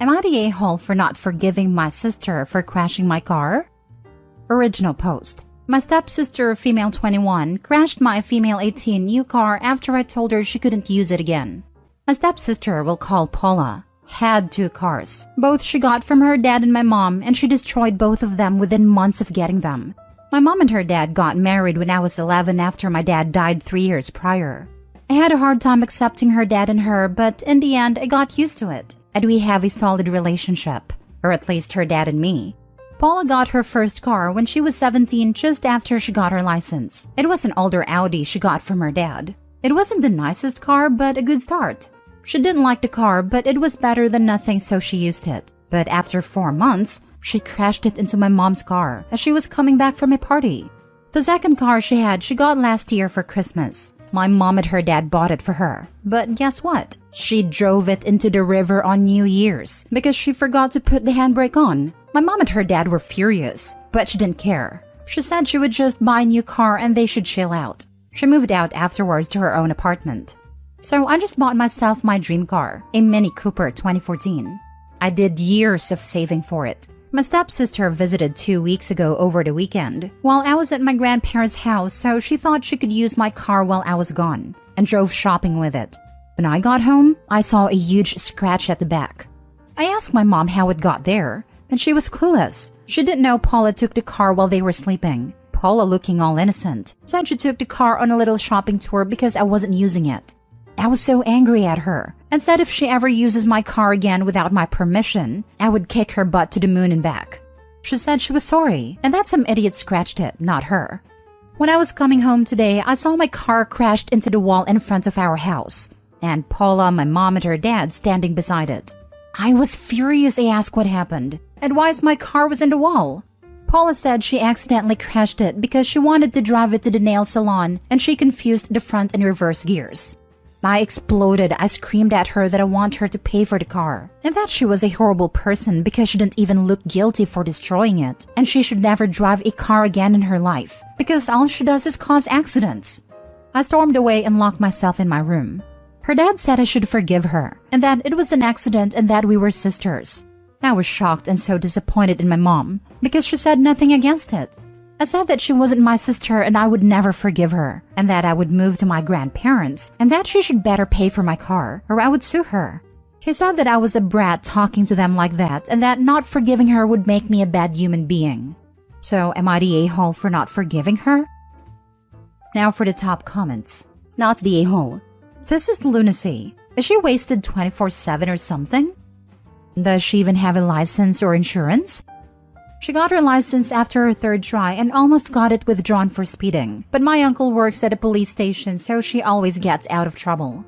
Am I the a-hole for not forgiving my sister for crashing my car? Original post. My stepsister, female 21, crashed my female 18 new car after I told her she couldn't use it again. My stepsister, we'll call Paula, had 2 cars. Both she got from her dad and my mom, and she destroyed both of them within months of getting them. My mom and her dad got married when I was 11 after my dad died 3 years prior. I had a hard time accepting her dad and her, but in the end, I got used to it. And we have a solid relationship, or at least her dad and me. Paula got her first car when she was 17 just after she got her license. It was an older Audi she got from her dad. It wasn't the nicest car, but a good start. She didn't like the car, but it was better than nothing, so she used it. But after 4 months, she crashed it into my mom's car as she was coming back from a party. The second car she got last year for Christmas. My mom and her dad bought it for her. But guess what? She drove it into the river on New Year's because she forgot to put the handbrake on. My mom and her dad were furious, but she didn't care. She said she would just buy a new car and they should chill out. She moved out afterwards to her own apartment. So I just bought myself my dream car, a Mini Cooper 2014. I did years of saving for it. My stepsister visited 2 weeks ago over the weekend while I was at my grandparents' house, so she thought she could use my car while I was gone and drove shopping with it. When I got home, I saw a huge scratch at the back. I asked my mom how it got there, and she was clueless. She didn't know Paula took the car while they were sleeping. Paula, looking all innocent, said she took the car on a little shopping tour because I wasn't using it. I was so angry at her and said if she ever uses my car again without my permission, I would kick her butt to the moon and back. She said she was sorry and that some idiot scratched it, not her. When I was coming home today, I saw my car crashed into the wall in front of our house, and Paula, my mom, and her dad standing beside it. I was furious. I asked what happened and why my car was in the wall. Paula said she accidentally crashed it because she wanted to drive it to the nail salon and she confused the front and reverse gears. I exploded. I screamed at her that I want her to pay for the car and that she was a horrible person because she didn't even look guilty for destroying it, and she should never drive a car again in her life because all she does is cause accidents. I stormed away and locked myself in my room. Her dad said I should forgive her and that it was an accident and that we were sisters. I was shocked and so disappointed in my mom because she said nothing against it. I said that she wasn't my sister and I would never forgive her, and that I would move to my grandparents, and that she should better pay for my car, or I would sue her. He said that I was a brat talking to them like that, and that not forgiving her would make me a bad human being. So am I the a-hole for not forgiving her? Now for the top comments. Not the a-hole. This is lunacy. Is she wasted 24/7 or something? Does she even have a license or insurance? She got her license after her 3rd try and almost got it withdrawn for speeding, but my uncle works at a police station, so she always gets out of trouble.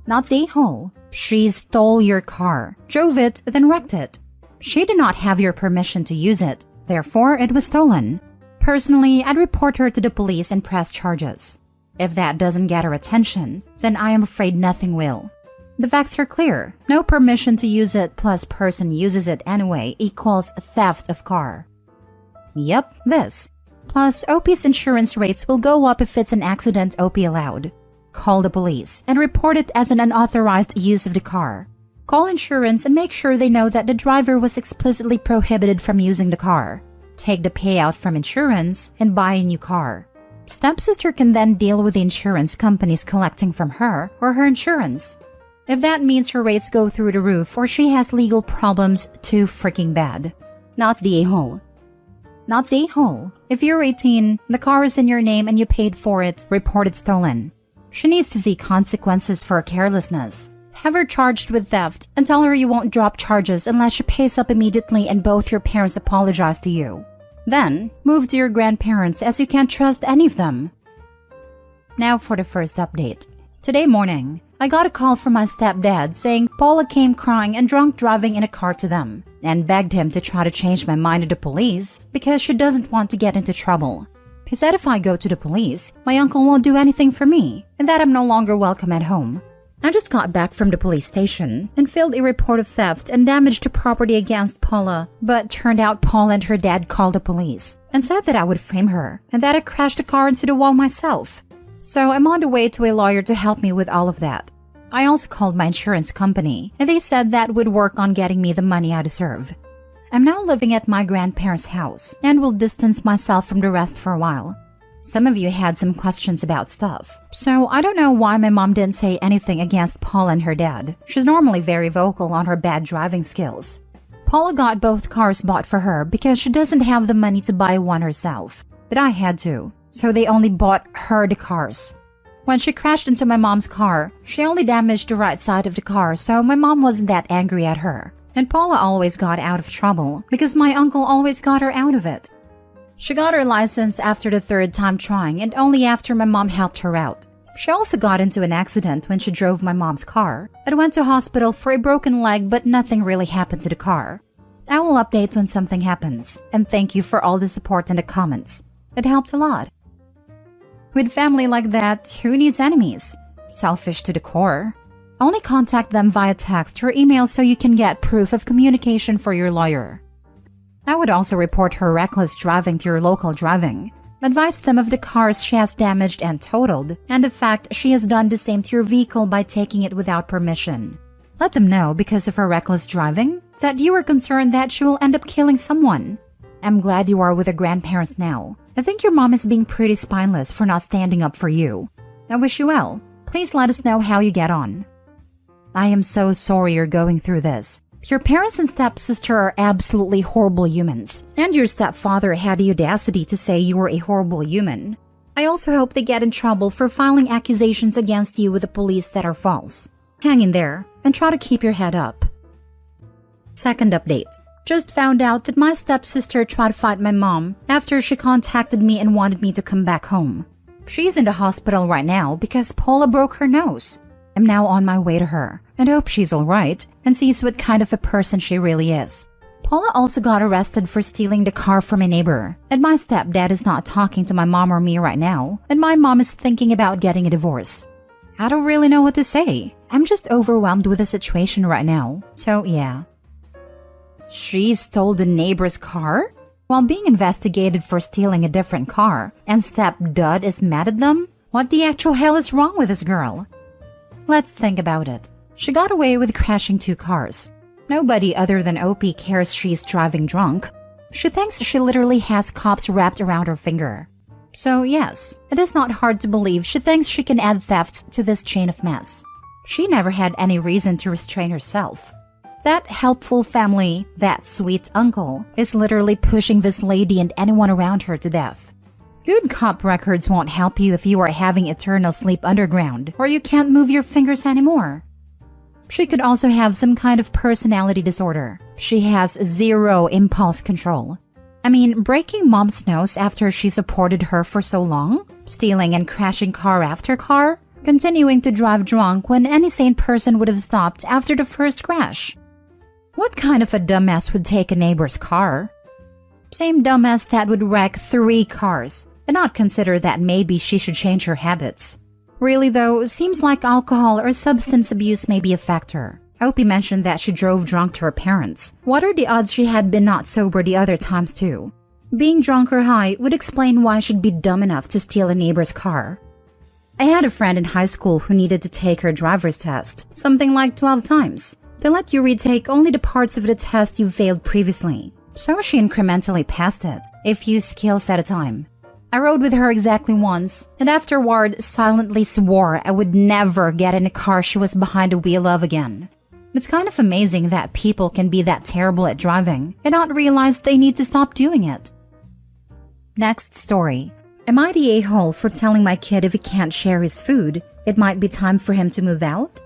Not the a-hole. She stole your car, drove it, then wrecked it. She did not have your permission to use it, therefore it was stolen. Personally, I'd report her to the police and press charges. If that doesn't get her attention, then I am afraid nothing will. The facts are clear. No permission to use it plus person uses it anyway equals theft of car. Yep, this. Plus, OP's insurance rates will go up if it's an accident OP allowed. Call the police and report it as an unauthorized use of the car. Call insurance and make sure they know that the driver was explicitly prohibited from using the car. Take the payout from insurance and buy a new car. Stepsister can then deal with the insurance companies collecting from her or her insurance. If that means her rates go through the roof or she has legal problems, too freaking bad. Not the a-hole. Not the a-hole. If you're 18, the car is in your name and you paid for it, report it stolen. She needs to see consequences for carelessness. Have her charged with theft and tell her you won't drop charges unless she pays up immediately and both your parents apologize to you. Then, move to your grandparents as you can't trust any of them. Now for the first update. Today morning, I got a call from my stepdad saying Paula came crying and drunk driving in a car to them and begged him to try to change my mind to the police because she doesn't want to get into trouble. He said if I go to the police, my uncle won't do anything for me and that I'm no longer welcome at home. I just got back from the police station and filed a report of theft and damage to property against Paula, but turned out Paula and her dad called the police and said that I would frame her and that I crashed the car into the wall myself. So I'm on the way to a lawyer to help me with all of that. I also called my insurance company, and they said that would work on getting me the money I deserve. I'm now living at my grandparents' house and will distance myself from the rest for a while. Some of you had some questions about stuff, so I don't know why my mom didn't say anything against Paula and her dad. She's normally very vocal on her bad driving skills. Paula got both cars bought for her because she doesn't have the money to buy one herself, but I had to, so they only bought her the cars. When she crashed into my mom's car, she only damaged the right side of the car, so my mom wasn't that angry at her. And Paula always got out of trouble because my uncle always got her out of it. She got her license after the third time trying and only after my mom helped her out. She also got into an accident when she drove my mom's car and went to hospital for a broken leg, but nothing really happened to the car. I will update when something happens, and thank you for all the support in the comments. It helped a lot. With family like that, who needs enemies? Selfish to the core. Only contact them via text or email so you can get proof of communication for your lawyer. I would also report her reckless driving to your local driving. Advise them of the cars she has damaged and totaled, and the fact she has done the same to your vehicle by taking it without permission. Let them know, because of her reckless driving, that you are concerned that she will end up killing someone. I'm glad you are with her grandparents now. I think your mom is being pretty spineless for not standing up for you. I wish you well. Please let us know how you get on. I am so sorry you're going through this. Your parents and stepsister are absolutely horrible humans, and your stepfather had the audacity to say you were a horrible human. I also hope they get in trouble for filing accusations against you with the police that are false. Hang in there, and try to keep your head up. Second update. Just found out that my stepsister tried to fight my mom after she contacted me and wanted me to come back home. She's in the hospital right now because Paula broke her nose. I'm now on my way to her, and hope she's alright and sees what kind of a person she really is. Paula also got arrested for stealing the car from a neighbor, and my stepdad is not talking to my mom or me right now, and my mom is thinking about getting a divorce. I don't really know what to say. I'm just overwhelmed with the situation right now, so yeah. She stole the neighbor's car? While being investigated for stealing a different car, and stepdad is mad at them? What the actual hell is wrong with this girl? Let's think about it. She got away with crashing 2 cars. Nobody other than OP cares she's driving drunk. She thinks she literally has cops wrapped around her finger. So yes, it is not hard to believe she thinks she can add thefts to this chain of mess. She never had any reason to restrain herself. That helpful family, that sweet uncle, is literally pushing this lady and anyone around her to death. Good cop records won't help you if you are having eternal sleep underground, or you can't move your fingers anymore. She could also have some kind of personality disorder. She has 0 impulse control. I mean, breaking mom's nose after she supported her for so long? Stealing and crashing car after car? Continuing to drive drunk when any sane person would have stopped after the first crash? What kind of a dumbass would take a neighbor's car? Same dumbass that would wreck 3 cars and not consider that maybe she should change her habits. Really though, seems like alcohol or substance abuse may be a factor. Opie mentioned that she drove drunk to her parents. What are the odds she had been not sober the other times too? Being drunk or high would explain why she'd be dumb enough to steal a neighbor's car. I had a friend in high school who needed to take her driver's test, something like 12 times. They let you retake only the parts of the test you failed previously. So she incrementally passed it, a few skills at a time. I rode with her exactly once, and afterward silently swore I would never get in a car she was behind the wheel of again. It's kind of amazing that people can be that terrible at driving and not realize they need to stop doing it. Next story. Am I the a-hole for telling my kid if he can't share his food, it might be time for him to move out?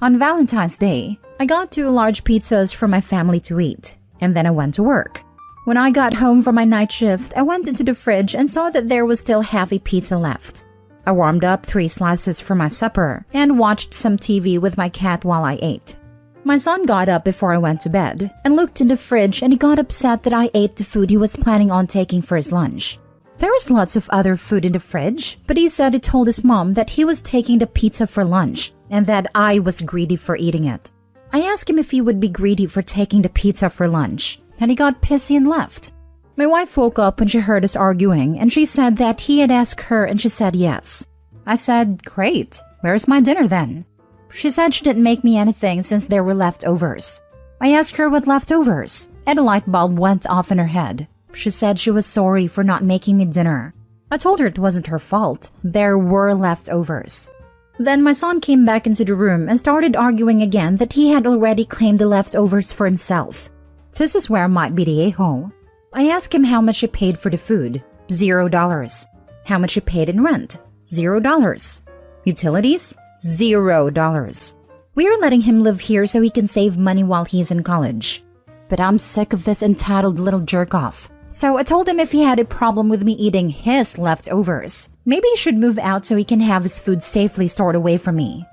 On Valentine's Day, I got 2 large pizzas for my family to eat, and then I went to work. When I got home from my night shift, I went into the fridge and saw that there was still half a pizza left. I warmed up 3 slices for my supper and watched some TV with my cat while I ate. My son got up before I went to bed and looked in the fridge, and he got upset that I ate the food he was planning on taking for his lunch. There was lots of other food in the fridge, but he said he told his mom that he was taking the pizza for lunch and that I was greedy for eating it. I asked him if he would be greedy for taking the pizza for lunch, and he got pissy and left. My wife woke up when she heard us arguing, and she said that he had asked her and she said yes. I said, great, where's my dinner then? She said she didn't make me anything since there were leftovers. I asked her what leftovers, and a light bulb went off in her head. She said she was sorry for not making me dinner. I told her it wasn't her fault. There were leftovers. Then my son came back into the room and started arguing again that he had already claimed the leftovers for himself. This is where I might be the a-hole. I asked him how much he paid for the food. $0. How much he paid in rent? $0. Utilities? $0. We are letting him live here so he can save money while he's in college. But I'm sick of this entitled little jerk-off. So I told him if he had a problem with me eating his leftovers, maybe he should move out so he can have his food safely stored away from me.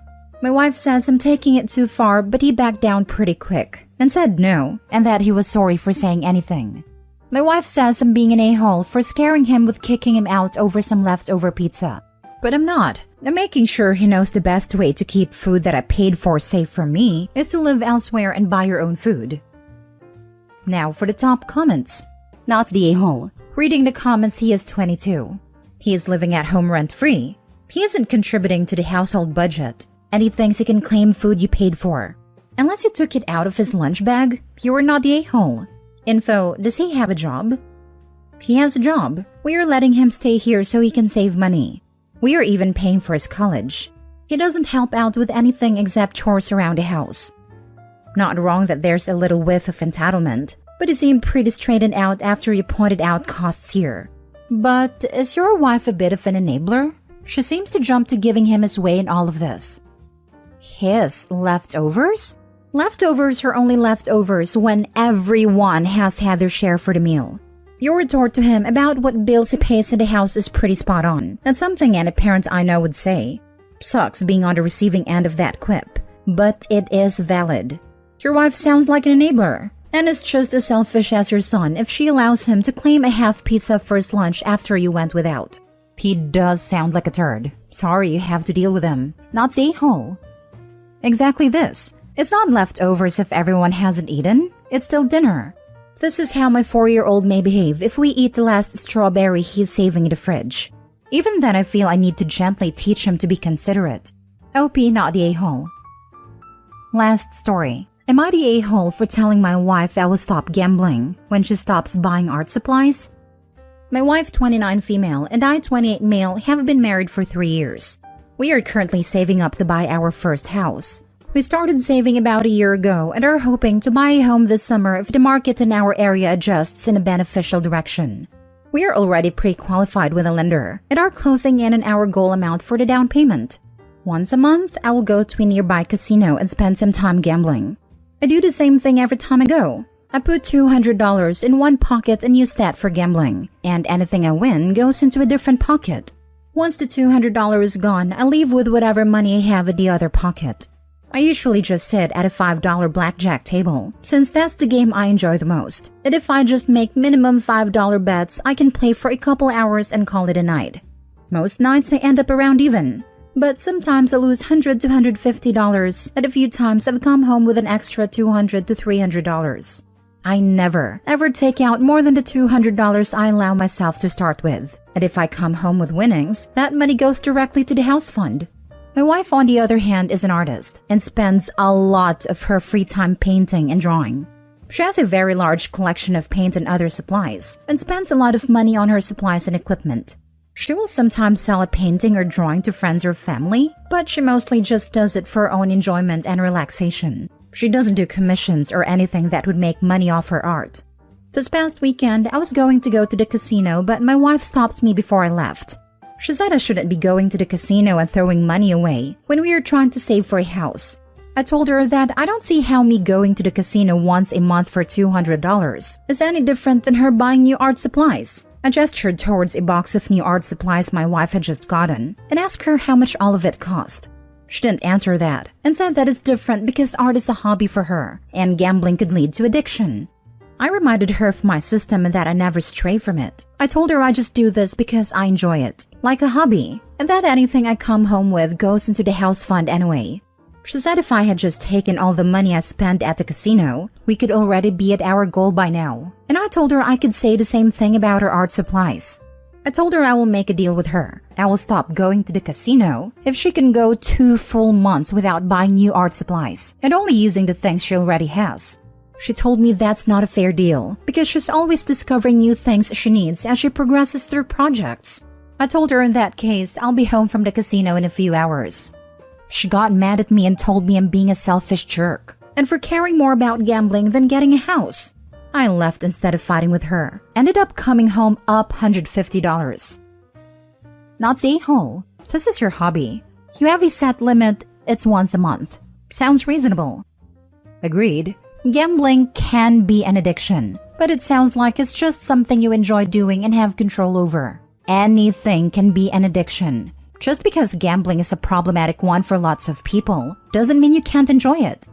My wife says I'm taking it too far, but he backed down pretty quick and said no, and that he was sorry for saying anything. My wife says I'm being an a-hole for scaring him with kicking him out over some leftover pizza. But I'm not. I'm making sure he knows the best way to keep food that I paid for safe from me is to live elsewhere and buy your own food. Now for the top comments. Not the a-hole. Reading the comments, he is 22. He is living at home rent-free. He isn't contributing to the household budget, and he thinks he can claim food you paid for. Unless you took it out of his lunch bag, you are not the a-hole. Info, does he have a job? He has a job. We are letting him stay here so he can save money. We are even paying for his college. He doesn't help out with anything except chores around the house. Not wrong that there's a little whiff of entitlement, but he seemed pretty straightened out after you pointed out costs here. But is your wife a bit of an enabler? She seems to jump to giving him his way in all of this. His leftovers? Leftovers are only leftovers when everyone has had their share for the meal. Your retort to him about what bills he pays in the house is pretty spot on. That's something any parent I know would say. Sucks being on the receiving end of that quip, but it is valid. Your wife sounds like an enabler, and is just as selfish as your son if she allows him to claim a half pizza for his lunch after you went without. He does sound like a turd. Sorry you have to deal with him. Not the a-hole. Exactly this. It's not leftovers if everyone hasn't eaten. It's still dinner. This is how my 4-year-old may behave if we eat the last strawberry he's saving in the fridge. Even then I feel I need to gently teach him to be considerate. OP, not the a-hole. Last story. Am I the a-hole for telling my wife I will stop gambling when she stops buying art supplies? My wife, 29 female, and I, 28 male, have been married for 3 years. We are currently saving up to buy our first house. We started saving about a year ago and are hoping to buy a home this summer if the market in our area adjusts in a beneficial direction. We are already pre-qualified with a lender and are closing in on our goal amount for the down payment. Once a month, I will go to a nearby casino and spend some time gambling. I do the same thing every time I go. I put $200 in one pocket and use that for gambling, and anything I win goes into a different pocket. Once the $200 is gone, I leave with whatever money I have in the other pocket. I usually just sit at a $5 blackjack table, since that's the game I enjoy the most. And if I just make minimum $5 bets, I can play for a couple hours and call it a night. Most nights I end up around even, but sometimes I lose $100 to $150, and a few times I've come home with an extra $200 to $300. I never, ever take out more than the $200 I allow myself to start with. And if I come home with winnings, that money goes directly to the house fund. My wife, on the other hand, is an artist and spends a lot of her free time painting and drawing. She has a very large collection of paint and other supplies and spends a lot of money on her supplies and equipment. She will sometimes sell a painting or drawing to friends or family, but she mostly just does it for her own enjoyment and relaxation. She doesn't do commissions or anything that would make money off her art. This past weekend, I was going to go to the casino, but my wife stopped me before I left. She said I shouldn't be going to the casino and throwing money away when we are trying to save for a house. I told her that I don't see how me going to the casino once a month for $200 is any different than her buying new art supplies. I gestured towards a box of new art supplies my wife had just gotten and asked her how much all of it cost. She didn't answer that and said that it's different because art is a hobby for her and gambling could lead to addiction. I reminded her of my system and that I never stray from it. I told her I just do this because I enjoy it, like a hobby, and that anything I come home with goes into the house fund anyway. She said if I had just taken all the money I spent at the casino, we could already be at our goal by now. And I told her I could say the same thing about her art supplies. I told her I will make a deal with her. I will stop going to the casino if she can go 2 full months without buying new art supplies and only using the things she already has. She told me that's not a fair deal because she's always discovering new things she needs as she progresses through projects. I told her in that case I'll be home from the casino in a few hours. She got mad at me and told me I'm being a selfish jerk and for caring more about gambling than getting a house. I left instead of fighting with her. Ended up coming home up $150. Not the a-hole. This is your hobby. You have a set limit, it's once a month. Sounds reasonable. Agreed. Gambling can be an addiction, but it sounds like it's just something you enjoy doing and have control over. Anything can be an addiction. Just because gambling is a problematic one for lots of people doesn't mean you can't enjoy it.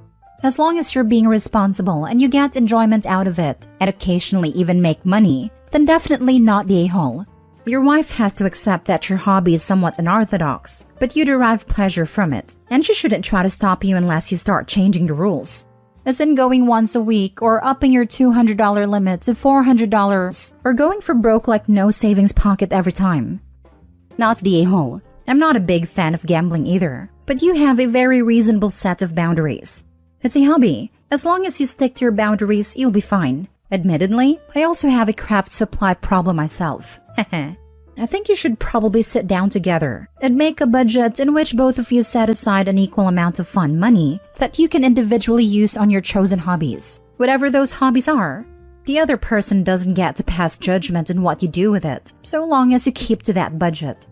As long as you're being responsible and you get enjoyment out of it and occasionally even make money, then definitely not the a-hole. Your wife has to accept that your hobby is somewhat unorthodox, but you derive pleasure from it, and she shouldn't try to stop you unless you start changing the rules. As in going once a week or upping your $200 limit to $400 or going for broke like no savings pocket every time. Not the a-hole. I'm not a big fan of gambling either, but you have a very reasonable set of boundaries. It's a hobby. As long as you stick to your boundaries, you'll be fine. Admittedly, I also have a craft supply problem myself. I think you should probably sit down together and make a budget in which both of you set aside an equal amount of fun money that you can individually use on your chosen hobbies, whatever those hobbies are. The other person doesn't get to pass judgment on what you do with it, so long as you keep to that budget.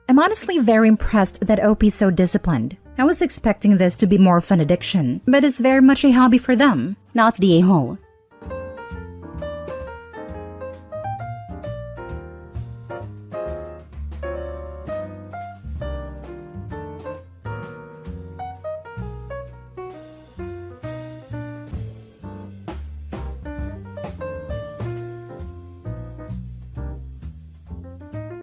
I'm honestly very impressed that OP's so disciplined. I was expecting this to be more of an addiction, but it's very much a hobby for them, not the a-hole.